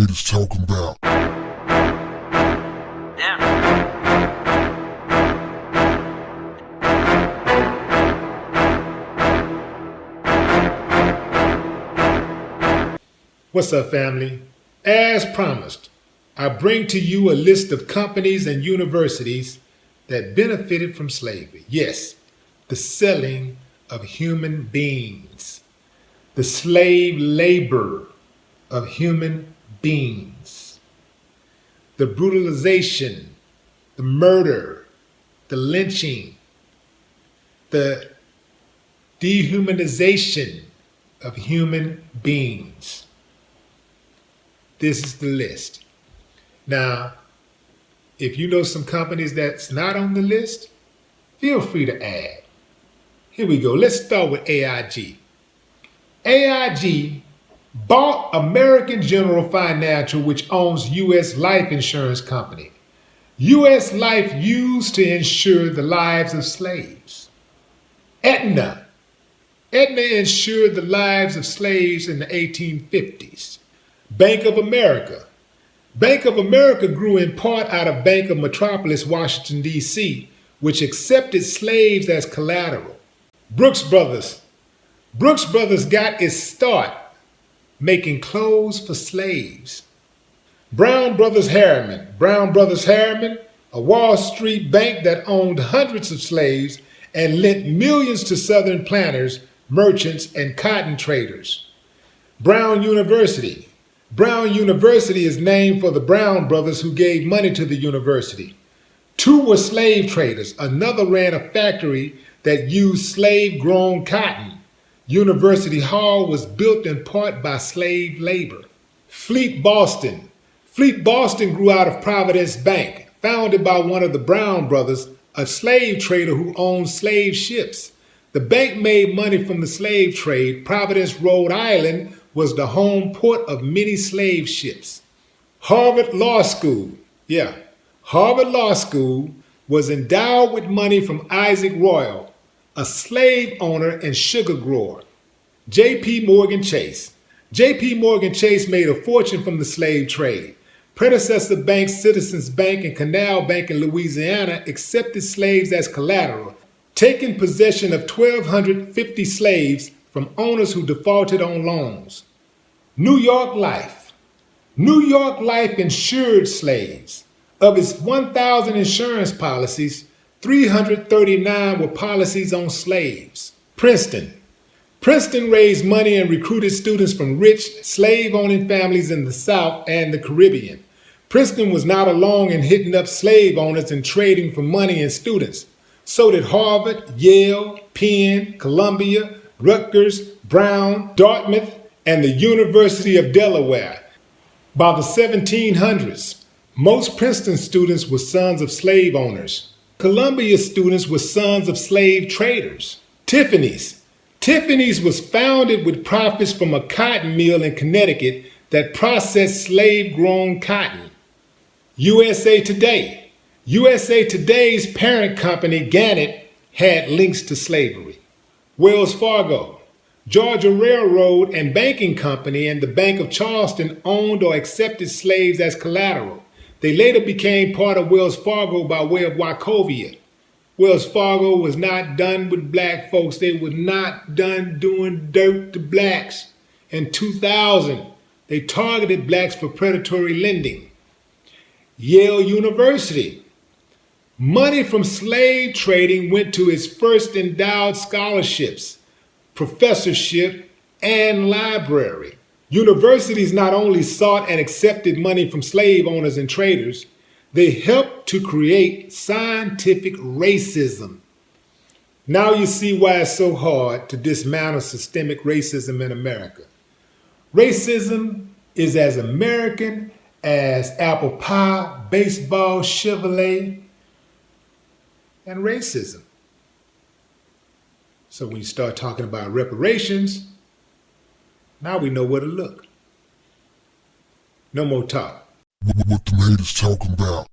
haters talking about? What's up, family? As promised, I bring to you a list of companies and universities that benefited from slavery. Yes, the selling of human beings, the slave labor of human beings, the brutalization, the murder, the lynching, the dehumanization of human beings. This is the list. Now, if you know some companies that's not on the list, feel free to add. Here we go. Let's start with AIG. AIG bought American General Financial, which owns U.S. Life Insurance Company. U.S. Life used to insure the lives of slaves. Aetna insured the lives of slaves in the 1850s. Bank of America. Bank of America grew in part out of Bank of Metropolis, Washington, D.C., which accepted slaves as collateral. Brooks Brothers. Brooks Brothers got its start making clothes for slaves. Brown Brothers Harriman. Brown Brothers Harriman, a Wall Street bank that owned hundreds of slaves and lent millions to Southern planters, merchants, and cotton traders. Brown University. Brown University is named for the Brown brothers who gave money to the university. Two were slave traders. Another ran a factory that used slave-grown cotton. University Hall was built in part by slave labor. Fleet Boston. Fleet Boston grew out of Providence Bank, founded by one of the Brown brothers, a slave trader who owned slave ships. The bank made money from the slave trade. Providence, Rhode Island was the home port of many slave ships. Harvard Law School. Harvard Law School was endowed with money from Isaac Royal, a slave owner and sugar grower. J.P. Morgan Chase. J.P. Morgan Chase made a fortune from the slave trade. Predecessor banks Citizens Bank and Canal Bank in Louisiana accepted slaves as collateral, taking possession of 1,250 slaves from owners who defaulted on loans. New York Life. New York Life insured slaves. Of its 1,000 insurance policies, 339 were policies on slaves. Princeton. Princeton raised money and recruited students from rich, slave-owning families in the South and the Caribbean. Princeton was not alone in hitting up slave owners and trading for money and students. So did Harvard, Yale, Penn, Columbia, Rutgers, Brown, Dartmouth, and the University of Delaware. By the 1700s, most Princeton students were sons of slave owners. Columbia students were sons of slave traders. Tiffany's. Tiffany's was founded with profits from a cotton mill in Connecticut that processed slave-grown cotton. USA Today. USA Today's parent company, Gannett, had links to slavery. Wells Fargo. Georgia Railroad and Banking Company and the Bank of Charleston owned or accepted slaves as collateral. They later became part of Wells Fargo by way of Wachovia. Wells Fargo was not done with black folks. They were not done doing dirt to blacks. In 2000, they targeted blacks for predatory lending. Yale University. Money from slave trading went to its first endowed scholarships, professorship, and library. Universities not only sought and accepted money from slave owners and traders, they helped to create scientific racism. Now you see why it's so hard to dismantle systemic racism in America. Racism is as American as apple pie, baseball, Chevrolet, and racism. So when you start talking about reparations, now we know where to look. No more talk. What the haters talking about?